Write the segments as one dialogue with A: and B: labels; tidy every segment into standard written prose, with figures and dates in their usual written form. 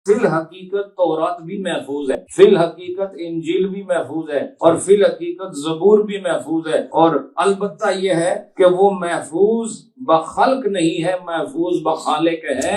A: فی الحقیقت تورات بھی محفوظ ہے، فی الحقیقت انجیل بھی محفوظ ہے، اور فی الحقیقت زبور بھی محفوظ ہے، اور البتہ یہ ہے کہ وہ محفوظ بخلق نہیں ہے، محفوظ بخالق ہے۔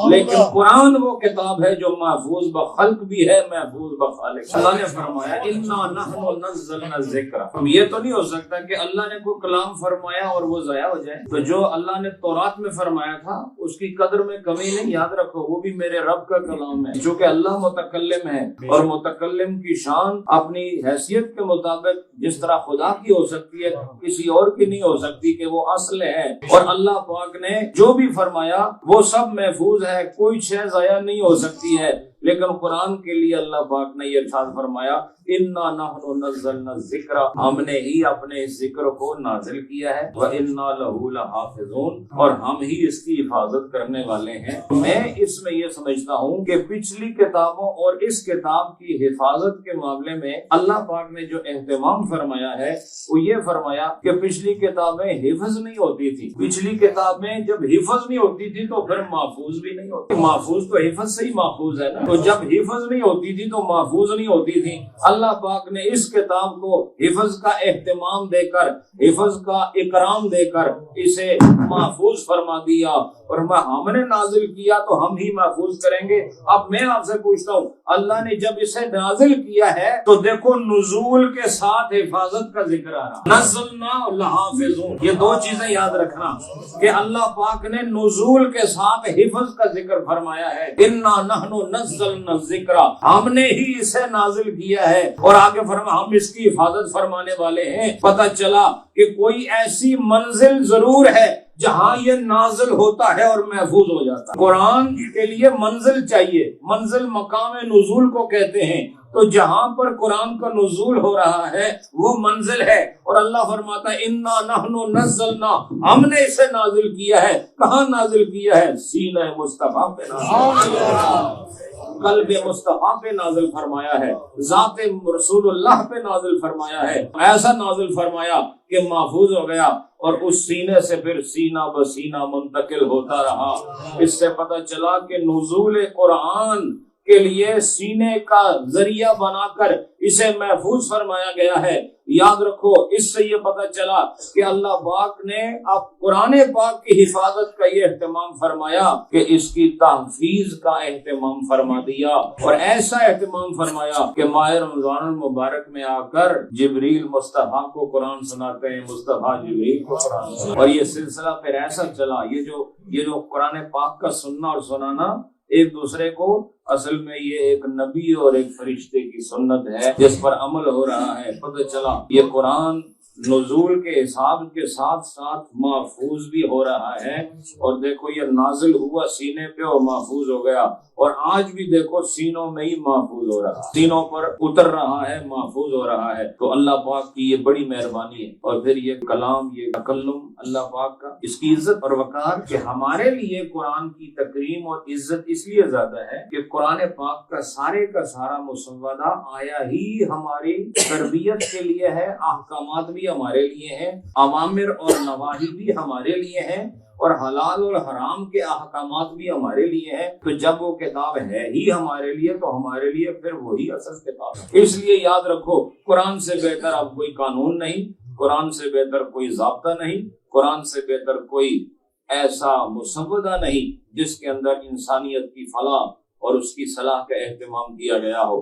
A: لیکن قرآن وہ کتاب ہے جو محفوظ بخلق بھی ہے، محفوظ بخالق۔ اللہ نے فرمایا انا نحن نزلنا الذکر۔ اب یہ تو نہیں ہو سکتا کہ اللہ نے کوئی کلام فرمایا اور وہ ضائع ہو جائے، تو جو اللہ نے تورات میں فرمایا تھا اس کی قدر میں کمی نہیں، یاد رکھو وہ بھی میرے رب کا کلام ہے، چونکہ اللہ متکلم ہے، اور متکلم کی شان اپنی حیثیت کے مطابق جس طرح خدا کی ہو سکتی ہے کسی اور کی نہیں ہو سکتی، کہ وہ اصل ہے۔ اور اللہ پاک نے جو بھی فرمایا وہ سب محفوظ ہے، کوئی شے ضائع نہیں ہو سکتی ہے۔ لیکن قرآن کے لیے اللہ پاک نے یہ ارشاد فرمایا انا نحن نزلنا الذکر، ہم نے ہی اپنے اس ذکر کو نازل کیا ہے، وَإِنَّا لَهُ لَحَافِظُونَ، اور ہم ہی اس کی حفاظت کرنے والے ہیں۔ میں اس میں یہ سمجھتا ہوں کہ پچھلی کتابوں اور اس کتاب کی حفاظت کے معاملے میں اللہ پاک نے جو اہتمام فرمایا ہے وہ یہ فرمایا کہ پچھلی کتابیں حفظ نہیں ہوتی تھی، پچھلی کتابیں جب حفظ نہیں ہوتی تھی تو پھر محفوظ بھی نہیں ہوتی، محفوظ تو حفظ سے ہی محفوظ ہے نا، تو جب حفظ نہیں ہوتی تھی تو محفوظ نہیں ہوتی تھی۔ اللہ پاک نے اس کتاب کو حفظ کا اہتمام دے کر، حفظ کا اکرام دے کر اسے محفوظ فرما دیا، اور ہم نے نازل کیا تو ہم ہی محفوظ کریں گے۔ اب میں آپ سے پوچھتا ہوں، اللہ نے جب اسے نازل کیا ہے تو دیکھو نزول کے ساتھ حفاظت کا ذکر آ رہا، نزلنا لحافظون، یہ دو چیزیں یاد رکھنا کہ اللہ پاک نے نزول کے ساتھ حفظ کا ذکر فرمایا ہے، انا نحن نزلنا الذکر، ہم نے ہی اسے نازل کیا ہے، اور آگے فرما ہم اس کی حفاظت فرمانے والے ہیں۔ پتہ چلا کہ کوئی ایسی منزل ضرور ہے جہاں یہ نازل ہوتا ہے اور محفوظ ہو جاتا ہے۔ قرآن کے لیے منزل چاہیے، منزل مقام نزول کو کہتے ہیں، تو جہاں پر قرآن کا نزول ہو رہا ہے وہ منزل ہے، اور اللہ فرماتا ہے انا نحن نزلنا، ہم نے اسے نازل کیا ہے۔ کہاں نازل کیا ہے؟ سینہ مصطفیٰ پہ نازل قلب مصطفیٰ پہ نازل فرمایا ہے، ذات رسول اللہ پہ نازل فرمایا ہے، ایسا نازل فرمایا کہ محفوظ ہو گیا، اور اس سینے سے پھر سینہ بسینہ منتقل ہوتا رہا۔ اس سے پتہ چلا کہ نزول قرآن کے لیے سینے کا ذریعہ بنا کر اسے محفوظ فرمایا گیا ہے۔ یاد رکھو، اس سے یہ پتہ چلا کہ اللہ پاک نے اب قرآن پاک کی حفاظت کا یہ اہتمام فرمایا کہ اس کی تحفیظ کا اہتمام فرما دیا، اور ایسا اہتمام فرمایا کہ ماہ رمضان المبارک میں آ کر جبریل مصطفیٰ کو قرآن سناتے ہیں، مصطفیٰ جبریل کو قرآن سناتے ہیں، اور یہ سلسلہ پھر ایسا چلا۔ یہ جو قرآن پاک کا سننا اور سنانا ایک دوسرے کو، اصل میں یہ ایک نبی اور ایک فرشتے کی سنت ہے جس پر عمل ہو رہا ہے۔ پتہ چلا یہ قرآن نزول کے حساب کے ساتھ ساتھ محفوظ بھی ہو رہا ہے، اور دیکھو یہ نازل ہوا سینے پہ اور محفوظ ہو گیا، اور آج بھی دیکھو سینوں میں ہی محفوظ ہو رہا ہے، سینوں پر اتر رہا ہے، محفوظ ہو رہا ہے۔ تو اللہ پاک کی یہ بڑی مہربانی ہے، اور پھر یہ کلام، یہ تکلم اللہ پاک کا، اس کی عزت اور وقار کہ ہمارے لیے قرآن کی تکریم اور عزت اس لیے زیادہ ہے کہ قرآن پاک کا سارا مسودہ آیا ہی ہماری تربیت کے لیے ہے، احکامات بھی ہمارے لیے ہیں، اوامر اور نواہی بھی ہمارے لیے ہیں، اور حلال اور حرام کے احکامات بھی ہمارے لیے ہیں۔ تو جب وہ کتاب ہے ہی ہمارے لیے تو ہمارے لیے پھر وہی اصل کتاب ہے۔ اس لیے یاد رکھو، قرآن سے بہتر اب کوئی قانون نہیں، قرآن سے بہتر کوئی ضابطہ نہیں، قرآن سے بہتر کوئی ایسا مسودہ نہیں جس کے اندر انسانیت کی فلاح اور اس کی صلاح کا اہتمام کیا گیا ہو۔